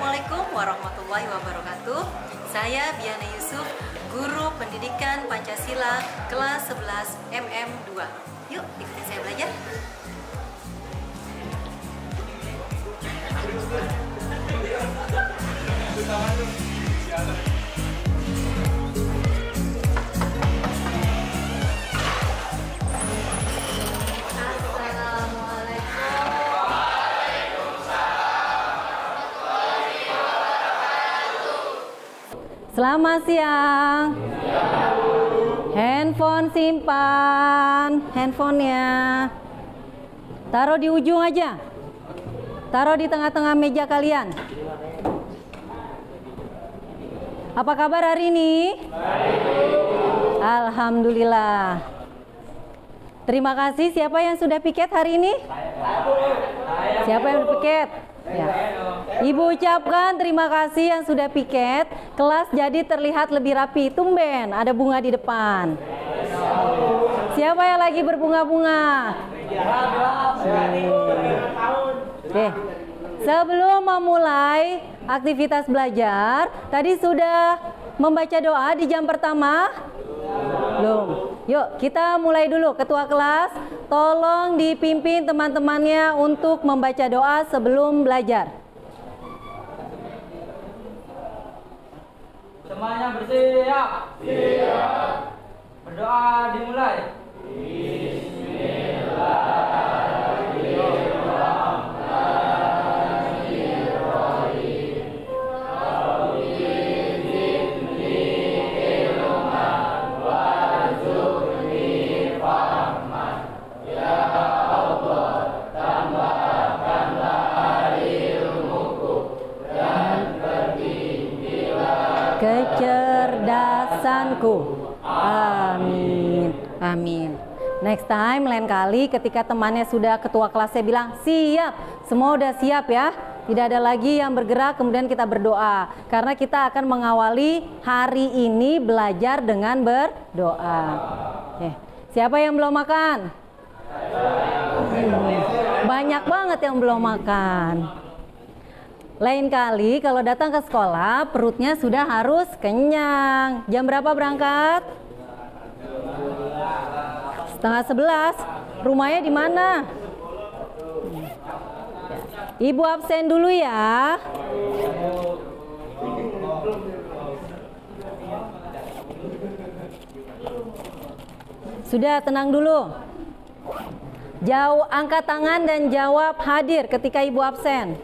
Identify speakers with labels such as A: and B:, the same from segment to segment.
A: Assalamualaikum warahmatullahi wabarakatuh. Saya Biana Yusuf, Guru Pendidikan Pancasila kelas 11 MM2. Yuk, ikutin saya belajar. Selamat siang. Handphone simpan, handphonenya taruh di ujung aja, taruh di tengah-tengah meja kalian. Apa kabar hari ini? Alhamdulillah. Terima kasih. Siapa yang sudah piket hari ini? Siapa yang sudah piket? Ya. Ibu ucapkan terima kasih yang sudah piket. Kelas jadi terlihat lebih rapi. Tumben ada bunga di depan. Siapa yang lagi berbunga-bunga? Oke. Sebelum memulai aktivitas belajar, tadi sudah membaca doa di jam pertama? Belum. Yuk kita mulai dulu. Ketua kelas tolong dipimpin teman-temannya untuk membaca doa sebelum belajar.
B: Semuanya bersiap. Siap. Berdoa dimulai.
A: Kecerdasanku. Amin. Amin. Next time, lain kali ketika temannya sudah ketua kelasnya bilang siap, semua udah siap ya. Tidak ada lagi yang bergerak kemudian kita berdoa. Karena kita akan mengawali hari ini belajar dengan berdoa. Oke. Siapa yang belum makan? Banyak banget yang belum makan. Lain kali kalau datang ke sekolah perutnya sudah harus kenyang. Jam berapa berangkat? 10:30. Rumahnya di mana? Ibu absen dulu ya. Sudah, tenang dulu. Jauh, angkat tangan dan jawab hadir ketika ibu absen.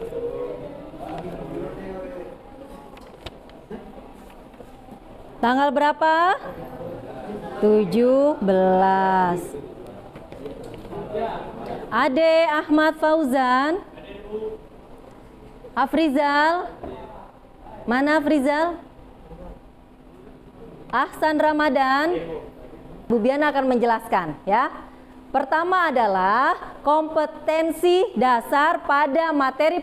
A: Tanggal berapa? 17. Ade Ahmad Fauzan. Afrizal. Mana Afrizal? Ahsan Ramadan. Bu Biana akan menjelaskan ya. Pertama adalah kompetensi dasar pada materi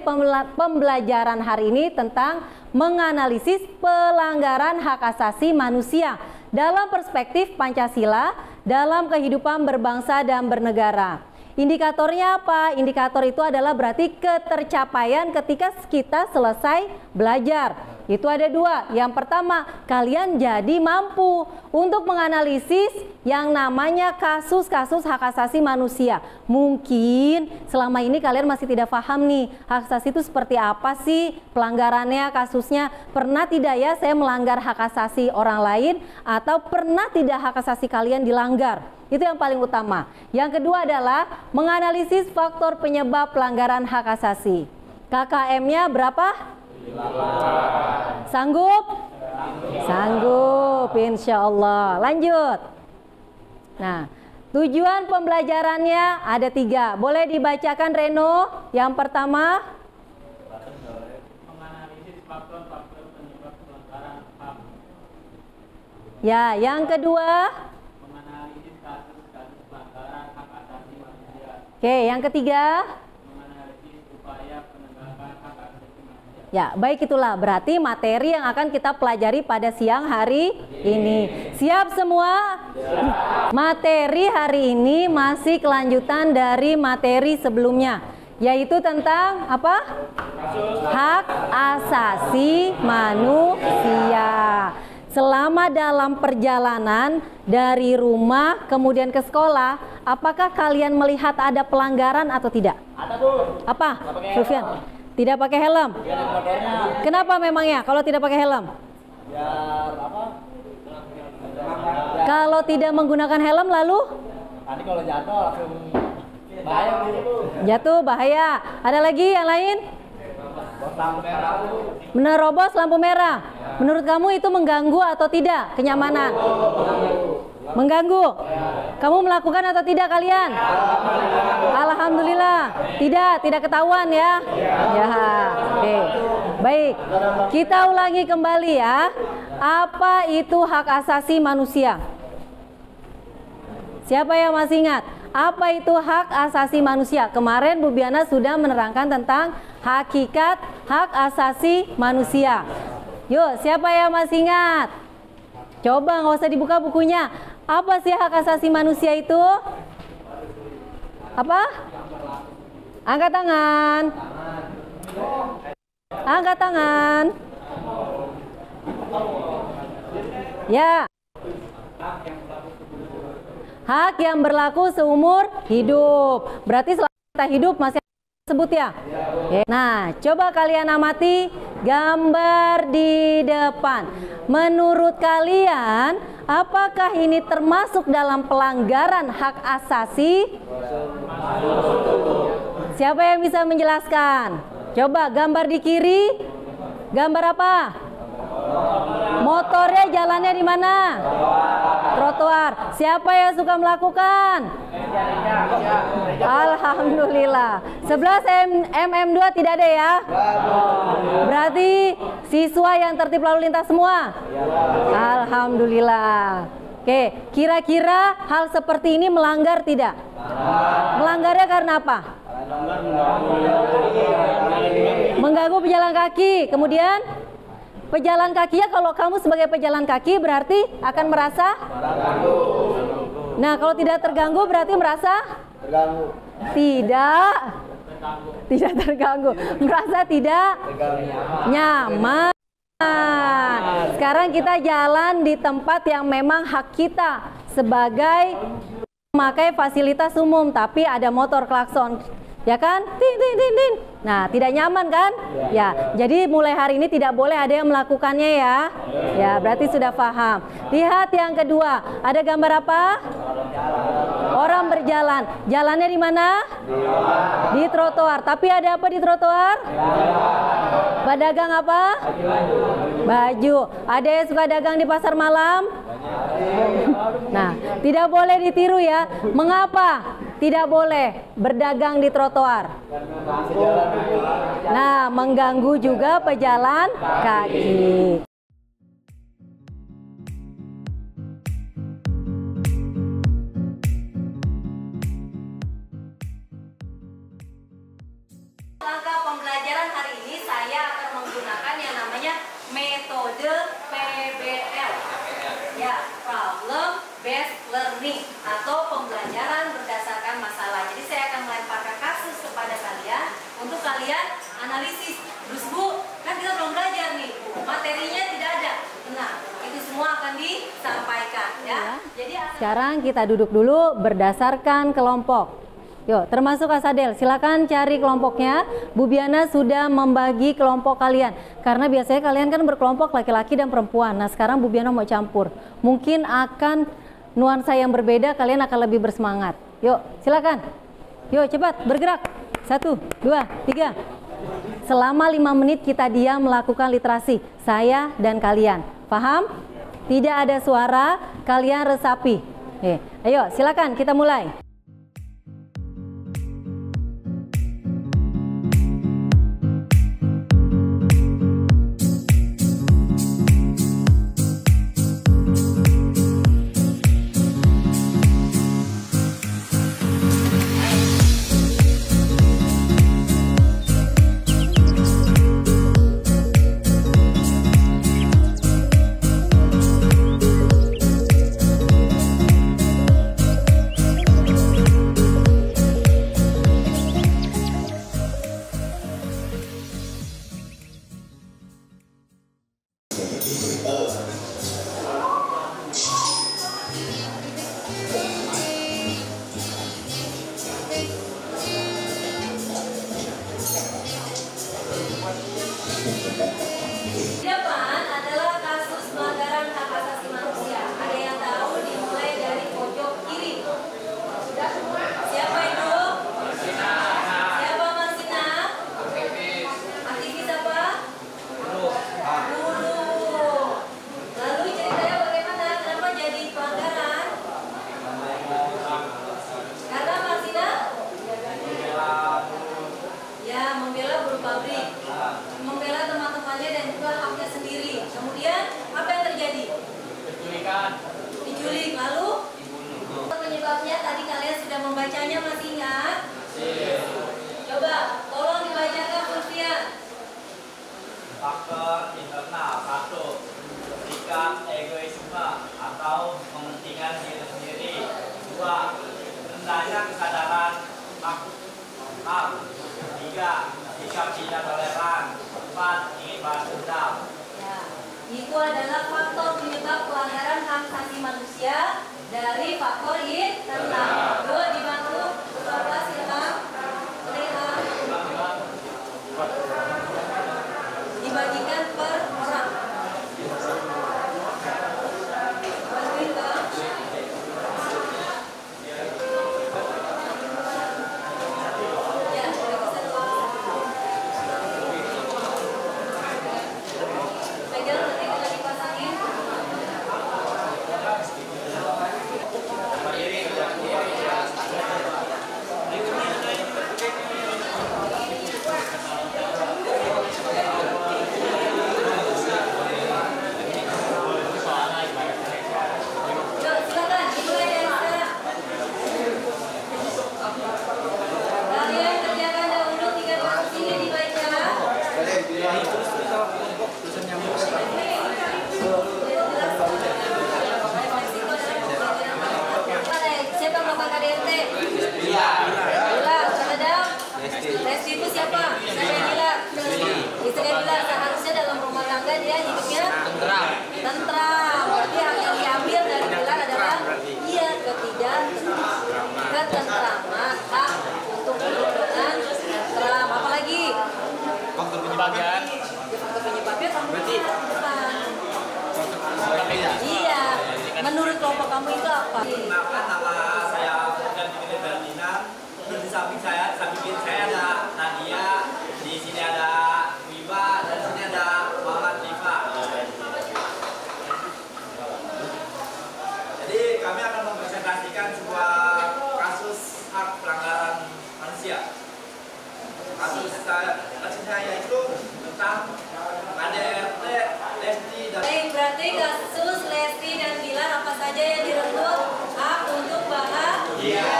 A: pembelajaran hari ini tentang menganalisis pelanggaran hak asasi manusia dalam perspektif Pancasila dalam kehidupan berbangsa dan bernegara. Indikatornya apa? Indikator itu adalah berarti ketercapaian ketika kita selesai belajar. Itu ada dua. Yang pertama, kalian jadi mampu untuk menganalisis yang namanya kasus-kasus hak asasi manusia. Mungkin selama ini kalian masih tidak paham nih, hak asasi itu seperti apa sih pelanggarannya, kasusnya. Pernah tidak ya saya melanggar hak asasi orang lain, atau pernah tidak hak asasi kalian dilanggar? Itu yang paling utama. Yang kedua adalah menganalisis faktor penyebab pelanggaran hak asasi. KKM-nya berapa? Sanggup? Sanggup, insya Allah. Lanjut. Nah, tujuan pembelajarannya ada 3. Boleh dibacakan Reno? Yang pertama,
B: menganalisis faktor-faktor penyebab pelanggaran HAM.
A: Ya, yang kedua,
B: Menganalisis kasus-kasus pelanggaran hak asasi manusia.
A: Oke, yang ketiga,
B: Menganalisis upaya penegakan hak asasi manusia.
A: ya, baik itulah berarti materi yang akan kita pelajari pada siang hari ini. Siap semua? Materi hari ini masih kelanjutan dari materi sebelumnya. yaitu tentang apa? Hak asasi manusia. Selama dalam perjalanan dari rumah kemudian ke sekolah, apakah kalian melihat ada pelanggaran atau tidak?
B: Ada tuh.
A: Apa, Sufyan? Tidak pakai helm. Kenapa memangnya kalau tidak pakai helm?
B: Biar apa?
A: Kalau tidak menggunakan helm lalu
B: Nanti kalau jatuh langsung bahaya gitu.
A: jatuh bahaya. Ada lagi yang lain?
B: Lampu merah.
A: Menerobos lampu merah. Menurut kamu itu mengganggu atau tidak kenyamanan? Mengganggu. Kamu melakukan atau tidak kalian? Alhamdulillah. Tidak ketahuan ya. Ya. Oke. Baik. Kita ulangi kembali ya. Apa itu hak asasi manusia? Siapa yang masih ingat? Apa itu hak asasi manusia? Kemarin Bu Biana sudah menerangkan tentang hakikat hak asasi manusia. Yuk, siapa yang masih ingat? Coba nggak usah dibuka bukunya. Apa sih hak asasi manusia itu? Apa? Angkat tangan. Angkat tangan. Ya. Hak yang berlaku seumur hidup. Berarti selama kita hidup masih sebut ya. Nah, coba kalian amati gambar di depan. Menurut kalian, apakah ini termasuk dalam pelanggaran hak asasi? Siapa yang bisa menjelaskan? Coba gambar di kiri. Gambar apa? Motornya jalannya di mana? Trotoar. Siapa yang suka melakukan? Alhamdulillah. 11 mm2 tidak ada ya? Berarti siswa yang tertib lalu lintas semua? Alhamdulillah. Oke, kira-kira hal seperti ini melanggar tidak? Melanggarnya karena apa? Mengganggu pejalan kaki. Kemudian pejalan kakinya, kalau kamu sebagai pejalan kaki berarti akan merasa Nah, kalau tidak terganggu berarti merasa
B: Terganggu.
A: tidak terganggu, merasa tidak nyaman. Sekarang kita jalan di tempat yang memang hak kita sebagai memakai fasilitas umum, tapi ada motor klakson, ya kan? Tin, tin, tin, tin. Nah, tidak nyaman kan? Ya, jadi mulai hari ini tidak boleh ada yang melakukannya ya. Ya, berarti sudah paham. Lihat yang kedua, ada gambar apa? Orang berjalan. Jalannya di mana? Di trotoar. Tapi ada apa di trotoar? Pedagang apa? Baju. Ada yang suka dagang di pasar malam? Nah, tidak boleh ditiru ya. Mengapa tidak boleh berdagang di trotoar? Nah, mengganggu juga pejalan kaki. Langkah pembelajaran hari ini saya akan menggunakan yang namanya metode PBL. Ya, problem based learning atau pembelajaran berdasarkan masalah. Jadi saya akan melemparkan kasus kepada kalian untuk kalian analisis. Terus Bu, kan kita belum belajar nih, Bu. Materinya tidak ada. Nah, itu semua akan disampaikan ya. Jadi sekarang kita duduk dulu berdasarkan kelompok. Yuk, termasuk Asadel, silakan cari kelompoknya. Bu Biana sudah membagi kelompok kalian. Karena biasanya kalian kan berkelompok laki-laki dan perempuan. Nah, sekarang Bu Biana mau campur. Mungkin akan nuansa yang berbeda, kalian akan lebih bersemangat. Yuk, silakan. Yuk, cepat, bergerak. 1, 2, 3. Selama 5 menit kita diam melakukan literasi. Saya dan kalian. Paham? Tidak ada suara, kalian resapi. Ayo, silakan kita mulai. Di depan adalah kasus pelanggaran hak asasi manusia. Ada yang tahu dimulai dari pojok kiri. Sudah? Siapa itu? Siapa Masina? Aktivis apa? Guru. Lalu ceritanya bagaimana? Kenapa jadi pelanggaran? Karena Masina? Ya, membela buruh pabrik. Membela teman-temannya dan juga haknya sendiri. Kemudian apa yang terjadi? Diculik. Lalu penyebabnya tadi kalian sudah membacanya, masih ingat? Coba tolong dibacakan Fulfian.
C: Faktor internal 1. Sikap egoisme atau kepentingan diri sendiri. 2. Rendahnya kesadaran hak. 3. Sikap tidak toleran. 4. Ingin balas dendam.
A: Ya, itu adalah faktor penyebab pelanggaran hak asasi manusia dari faktor internal. Dua dibantu, 12 silakan. Lihat. Dibagikan per orang. Bantuin ke. Ya, bagi satu. Pegang ketika lagi pasangin. Yuk, silakan dimulai dari sekarang. Kalian kerjakan dahulu 3 kasus ini dibaca. Siapa bapak KDRT? Bila, terhadap Lesti itu siapa? Saya Bila. Istri Bila seharusnya dalam rumah tangga dia hidupnya tentram. Berarti hak yang diambil dari Bila adalah iya ketentraman, hak untuk hidup dengan tentram. Apalagi?
C: Faktor penyebabnya.
A: Faktor penyebabnya kamu bukan. Iya. Menurut kelompok kamu itu apa?
C: Kenapa nama saya dan Dikit Ferdinand? Terus di samping saya ada Nadia, di sini ada Wiba, dan di sini ada Muhammad Diva. Jadi kami akan mempresentasikan sebuah kasus hak pelanggaran manusia. Kasus saya itu tentang KDRT, Lesti dan
A: Baik, berarti kasus Lesti dan Bilar apa saja yang direnggut? Hak untuk bahagia,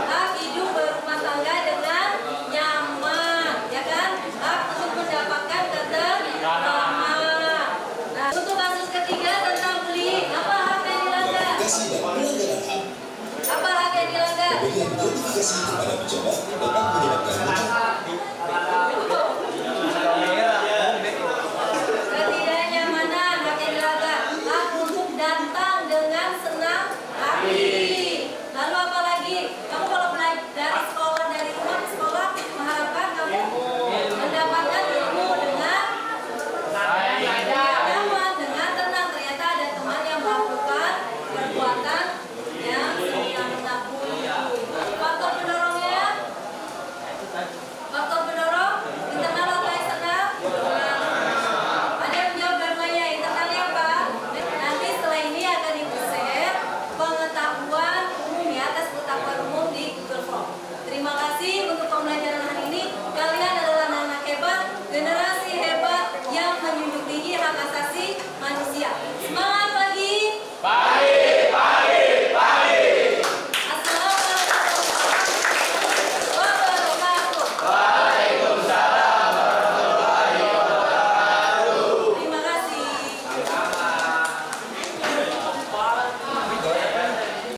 A: hak hidup berumah tangga dengan nyaman, ya kan? Hak untuk mendapatkan ketentraman. Nah, untuk kasus ketiga tentang bullying, apa hak yang dilanggar? Apa hak yang dilanggar?
D: Pemberian notifikasi kepada pejabat dapat menyebabkan